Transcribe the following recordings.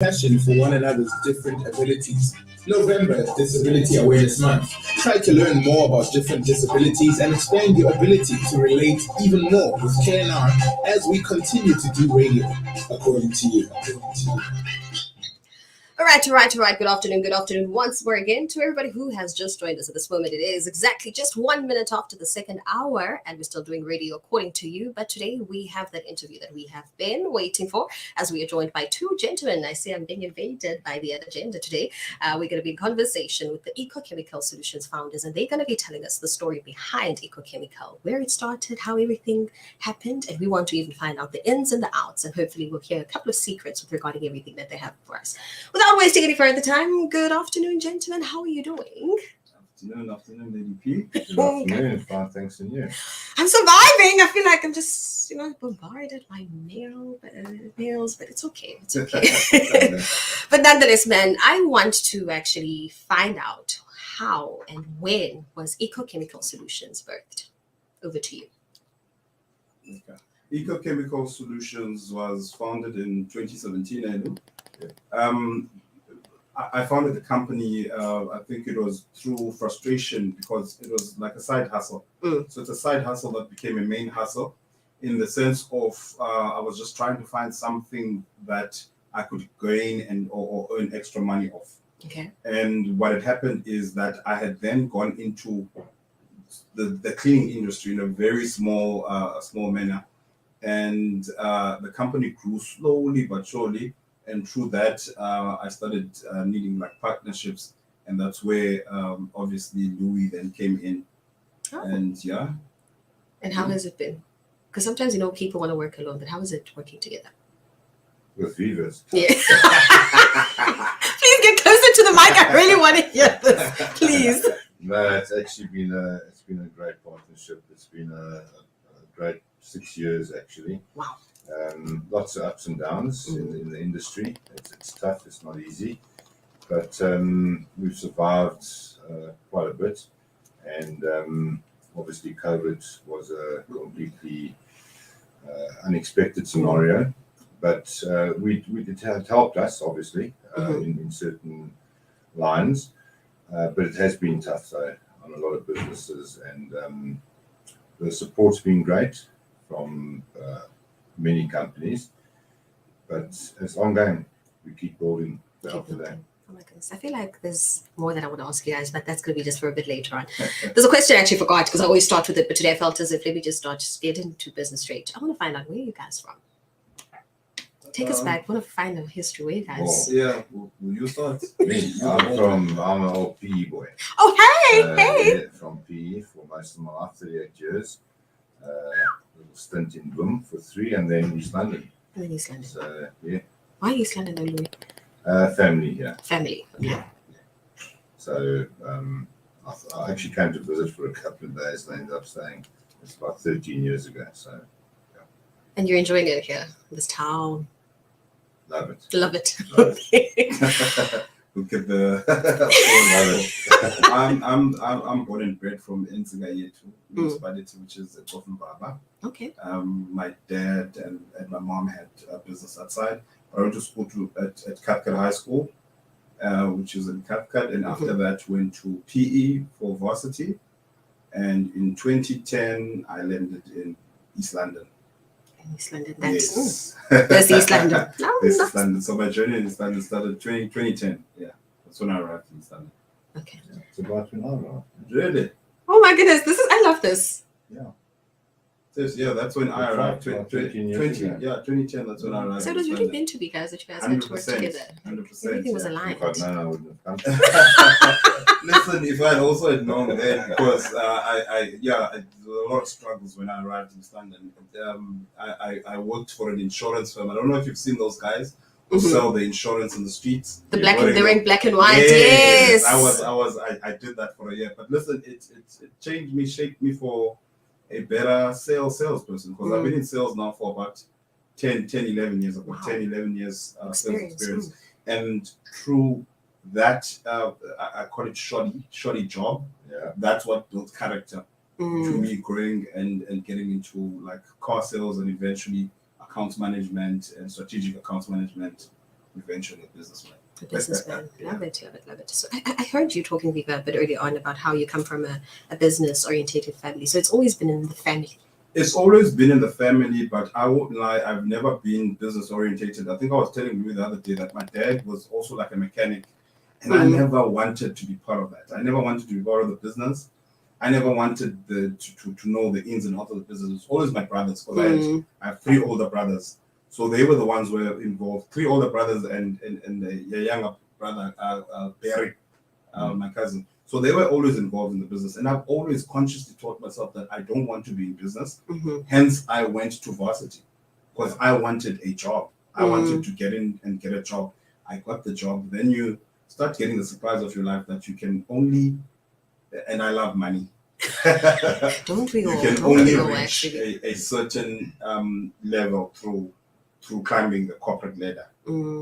passion for one another's different abilities. November is Disability Awareness Month. Try to learn more about different disabilities and expand your ability to relate even more with KNR as we continue to do radio, according to you. All right. Good afternoon once more again to everybody who has just joined us at this moment. It is exactly just 1 minute after the second hour, and we're still doing radio according to you. But today we have that interview that we have been waiting for, as we are joined by two gentlemen. I see I'm being invaded by the agenda today. We're going to be in conversation with the Ecochemical Solutions founders, and they're going to be telling us the story behind Ecochemical, where it started, how everything happened, and we want to even find out the ins and the outs, and hopefully we'll hear a couple of secrets with regarding everything that they have for us. Without wasting any further time, good afternoon, gentlemen. How are you doing? Afternoon, Lady P. Good afternoon, fine, thanks, and you? I'm surviving. I feel like I'm just, bombarded by mails, but it's okay. It's okay. But nonetheless, man, I want to actually find out how and when was Ecochemical Solutions birthed. Over to you. Okay. Ecochemical Solutions was founded in 2017, I know. I founded the company, I think it was through frustration because it was like a side hustle. So it's a side hustle that became a main hustle in the sense of I was just trying to find something that I could gain or earn extra money off. Okay. And what had happened is that I had then gone into the cleaning industry in a very small manner. And the company grew slowly but surely. And through that, I started needing like partnerships, and that's where obviously Louis then came in. Oh. And yeah. And how has it been? Because sometimes people want to work alone, but how is it working together? With Vivas. Yeah. Please get closer to the mic. I really want to hear this. Please. No, it's actually been a great partnership. It's been a great 6 years actually. Wow. Lots of ups and downs in the industry. It's tough, it's not easy, but we've survived quite a bit. And obviously COVID was a completely unexpected scenario, but it helped us obviously in certain lines, but it has been tough though on a lot of businesses, and the support's been great from many companies, but it's ongoing. We keep building after that. Oh my goodness. I feel like there's more that I want to ask you guys, but that's going to be just for a bit later on. There's a question I actually forgot because I always start with it, but today I felt as if let me just get into business straight. I want to find out where are you guys from? Take us back. I want to find a history. Where you guys? Yeah, will you start? I'm an old PE boy. Oh, hey. Yeah, from PE for most of my life, 38 years. Little stint in Bloem for 3, and then East London. And then East London. So yeah. Why East London though, Louis? Family, yeah. Family. Yeah. So I actually came to visit for a couple of days and I ended up staying. It's about 13 years ago. So yeah. And you're enjoying it here, this town. Love it. Love it. Look at the. I'm born and bred from Nsigayetu, municipality, which is at Baba. Okay. My dad and my mom had a business outside. I went to school at Cathcart High School, which is in Cathcart, and after that went to PE for varsity. And in 2010, I landed in East London. East London. Yes. That's East London. East London. So my journey in East London started 2010. Yeah, that's when I arrived in East London. Okay. Yeah, it's about an hour. Really? Oh my goodness! I love this. Yeah. Yeah, that's when I arrived. 13 years ago. Yeah, 2010. That's when I arrived. So it was really meant to be, guys, that you guys had to work together. 100%. Everything was aligned. If I'd known, I wouldn't have come. Listen, if I had also had known then, because there were a lot of struggles when I arrived in East London. I worked for an insurance firm. I don't know if you've seen those guys who sell the insurance in the streets. They're wearing black and white. Yes. I did that for a year. But listen, it changed me, shaped me for a better salesperson, because I've been in sales now for about 10, 11 years. I've got 10, 11 years sales experience. And through that, I call it shoddy job. Yeah. That's what built character to me, growing and getting into like car sales and eventually account management and strategic account management eventually a businessman. A businessman. Yeah. Love it, love it, love it. So I heard you talking, Viva, a bit earlier on about how you come from a business-orientated family. So it's always been in the family. It's always been in the family, but I won't lie, I've never been business orientated. I think I was telling you the other day that my dad was also like a mechanic, and I never wanted to be part of that. I never wanted to be part of the business. I never wanted to know the ins and outs of the business. It was always my brothers, because I have 3 older brothers. So they were the ones who were involved. 3 older brothers and a younger brother, Barry, my cousin. So they were always involved in the business. And I've always consciously taught myself that I don't want to be in business. Hence, I went to varsity because I wanted a job. I wanted to get in and get a job. I got the job. Then you start getting the surprise of your life that you can only, and I love money. Don't we all? You can Don't only we all, reach actually? a certain level through climbing the corporate ladder.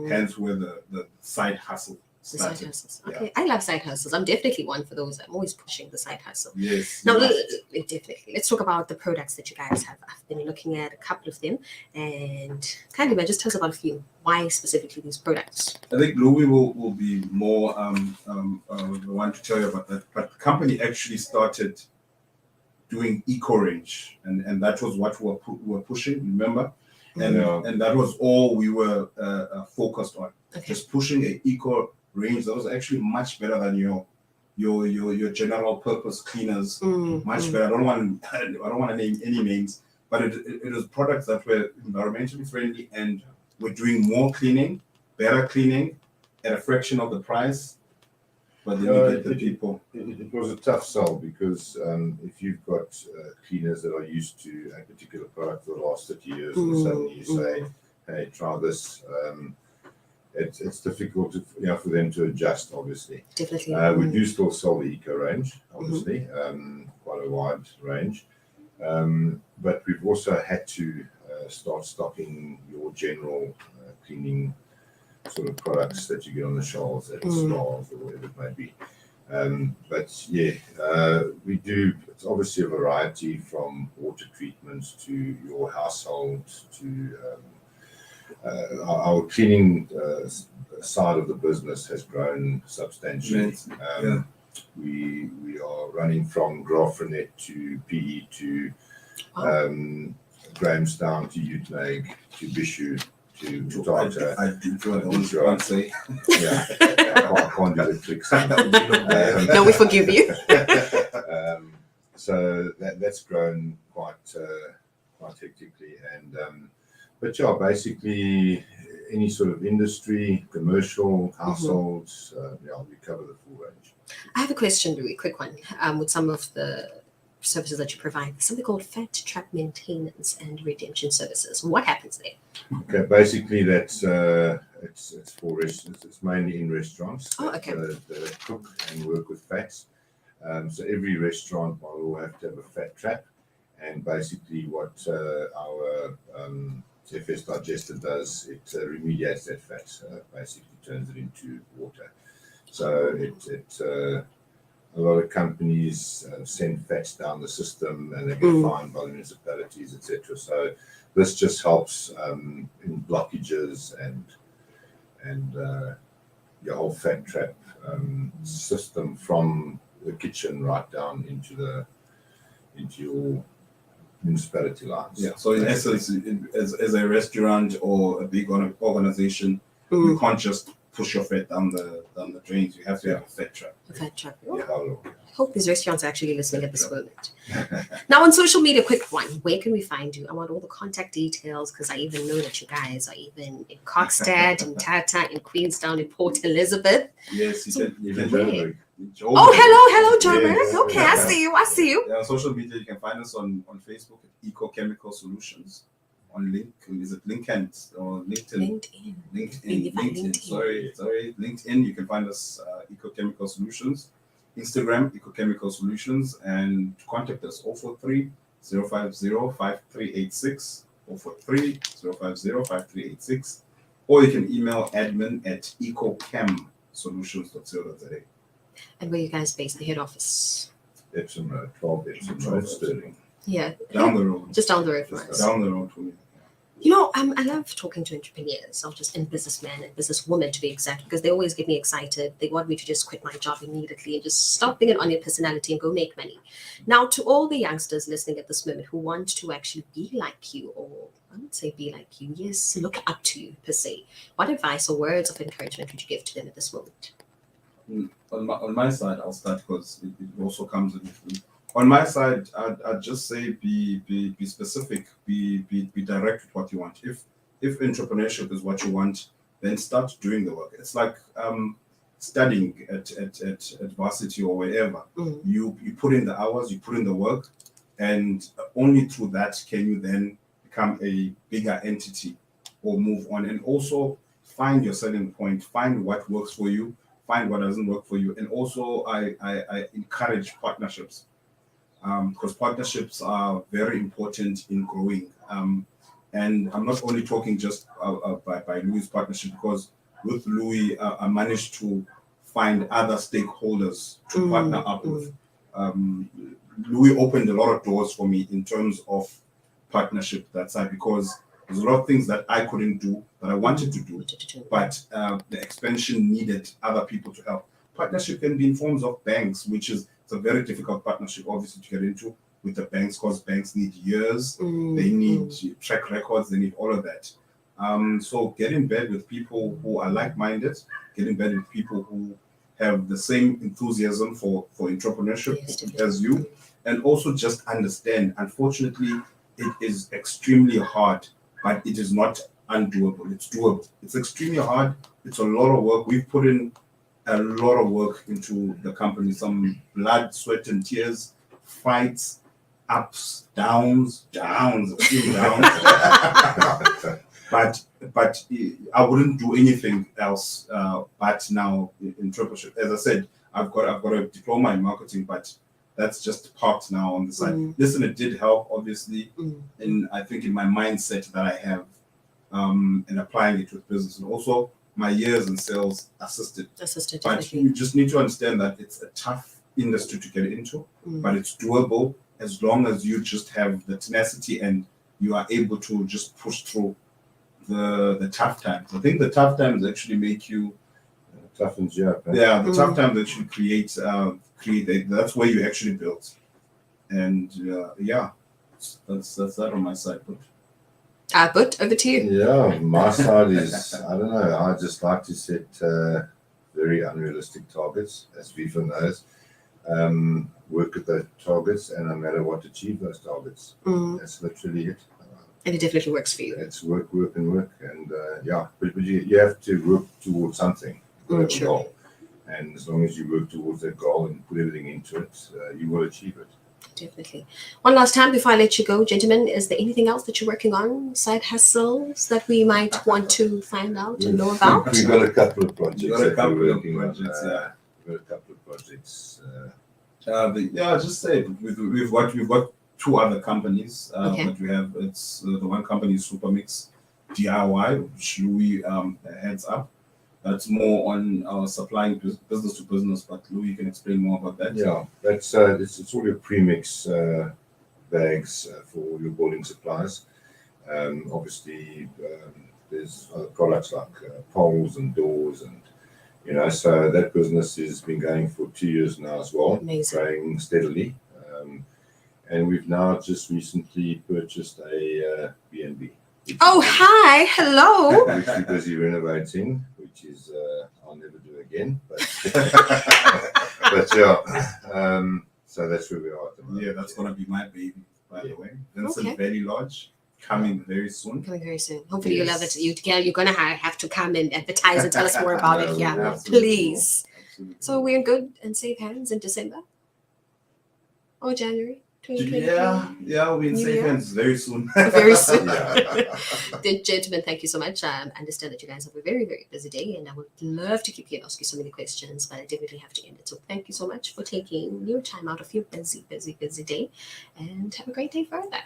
Hence where the side hustle The started. side hustles. Okay, I love side hustles. I'm definitely one for those. I'm always pushing the side hustle. Yes. Now, you definitely. Let's talk about the products that you guys have. I've been looking at a couple of them, and kindly, man, just tell us about a few. Why specifically these products? I think Louis will be more the one to tell you about that. But the company actually started doing eco range, and that was what we were pushing. Remember, and that was all we were focused on. Okay. Just pushing a eco range that was actually much better than your general purpose cleaners. Much better. I don't want to name any names, but it was products that were environmentally friendly and were doing more cleaning, better cleaning, at a fraction of the price. But then you get the people. It was a tough sell because if you've got cleaners that are used to a particular product for the last 30 years, and suddenly you say, "Hey, try this." It's difficult for them to adjust. Obviously, Definitely. we do still sell the eco range, obviously, quite a wide range, but we've also had to start stocking your general cleaning sort of products that you get on the shelves at stores or whatever it may be. But yeah, we do. It's obviously a variety from water treatments to your household to our cleaning side of the business has grown substantially. We are running from Graafrenet to PE to Grahamstown to Utenag to Bishu to Tata. I did one say. Yeah, I can't do the tricks. No, we forgive you. So that's grown quite hectically, and but yeah, basically any sort of industry, commercial, households, we cover the full range. I have a question, Louis, quick one. With some of the services that you provide, something called fat trap maintenance and redemption services. What happens there? Okay, basically that's it's for restaurants. It's mainly in restaurants. Oh, okay. That cook and work with fats. So every restaurant will have to have a fat trap, and basically what our FS digester does, it remediates that fat. Basically turns it into water. So it a lot of companies send fats down the system and they get fined by the municipalities, etc. So this just helps in blockages and your whole fat trap system from the kitchen right down into your municipality lines. Yeah. So in essence, as a restaurant or a big organization, you can't just push your fat down the drains. You have to have a fat trap. A fat trap. Yeah, I hope these restaurants are actually listening at this moment. Now, on social media, quick one. Where can we find you? I want all the contact details because I even know that you guys are even in Coxstad, in Tata, in Queenstown, in Port Elizabeth. Yes, you can Joburg. Oh, hello, Joburg. Yes. Okay, I see you. Yeah, on social media, you can find us on Facebook at Ecochemical Solutions. On LinkedIn or LinkedIn? LinkedIn. Sorry, LinkedIn. You can find us Ecochemical Solutions. Instagram, Ecochemical Solutions, and contact us 043 050 5386, 043 050 5386, or you can email admin@ecochem.solutions.co.za. And where you guys based, the head office? Epsom Road, 12 Epsom Road, Sterling. Yeah. Down the road. Just down the road from us. Down the road from me. I love talking to entrepreneurs, or just in businessmen and businesswomen to be exact, because they always get me excited. They want me to just quit my job immediately and just stop being on your personality and go make money. Now, to all the youngsters listening at this moment who want to actually be like you, or I would say be like you, yes, look up to you per se, what advice or words of encouragement would you give to them at this moment? On my side, I'll start because it also comes with. On my side, I'd just say be specific, be direct with what you want. If entrepreneurship is what you want, then start doing the work. It's like studying at varsity or wherever. Mm. You put in the hours, you put in the work, and only through that can you then become a bigger entity or move on. And also find your selling point, find what works for you, find what doesn't work for you. And also I encourage partnerships, because partnerships are very important in growing. And I'm not only talking just by Louis' partnership, because with Louis, I managed to find other stakeholders to partner up with. Louis opened a lot of doors for me in terms of partnership that side, because there's a lot of things that I couldn't do that I wanted to do, but the expansion needed other people to help. Partnership can be in forms of banks, which is it's a very difficult partnership, obviously, to get into with the banks, because banks need years, they need track records, they need all of that. So get in bed with people who are like-minded, get in bed with people who have the same enthusiasm for entrepreneurship as you, and also just understand. Unfortunately, it is extremely hard, but it is not undoable. It's doable. It's extremely hard. It's a lot of work. We've put in a lot of work into the company, some blood, sweat, and tears, fights, ups, downs, extreme downs. but I wouldn't do anything else. But now in entrepreneurship, as I said, I've got a diploma in marketing, but that's just parked now on the side. Listen, it did help, obviously, and I think in my mindset that I have, and applying it with business, and also my years in sales assisted. But Definitely. you just need to understand that it's a tough industry to get into, but it's doable as long as you just have the tenacity and you are able to just push through the tough times. I think the tough times actually make you toughens you up. yeah, the tough times actually create that's where you actually build. And yeah, that's that on my side. But over to you. Yeah, my side is, I don't know, I just like to set very unrealistic targets, as Viva knows. Work with those targets, and no matter what, achieve those targets. That's literally it. And it definitely works for you. It's work, and yeah, but you have to work towards something, a Sure. goal. And as long as you work towards that goal and put everything into it, you will achieve it. Definitely. One last time before I let you go, gentlemen, is there anything else that you're working on, side hustles that we might want to find out and know about? We've got a couple of projects. We've got a couple we're of working projects, on. yeah. We've got a couple of projects. Just say we've got two other companies that we have. It's the one company is Supermix DIY, which Louis heads up. That's more on our supplying business to business, but Louis can explain more about that. Yeah, that's it's all your premix bags for all your building supplies. Obviously, there's other products like poles and doors, and so that business has been going for 2 years now as well, Amazing. growing steadily. And we've now just recently purchased a B&B. Oh, hi, hello. Which we're busy renovating, which is I'll never do again. But but yeah, so that's where we are at the moment. Yeah, that's gonna be my baby, by the way. Vincent Okay. Valley Lodge coming very soon. Coming very soon. Hopefully you'll have Yes. it. You're gonna have to come and advertise and tell us more about it. Yeah, Absolutely. please. Absolutely. So we're in good and safe hands in December or January 2023. Yeah, we'll be in New safe Year? hands very soon. Very soon. Yeah. Gentlemen, thank you so much. I understand that you guys have a very, very busy day, and I would love to keep you and ask you so many questions, but I definitely have to end it. So thank you so much for taking your time out of your busy, busy, busy day, and have a great day further.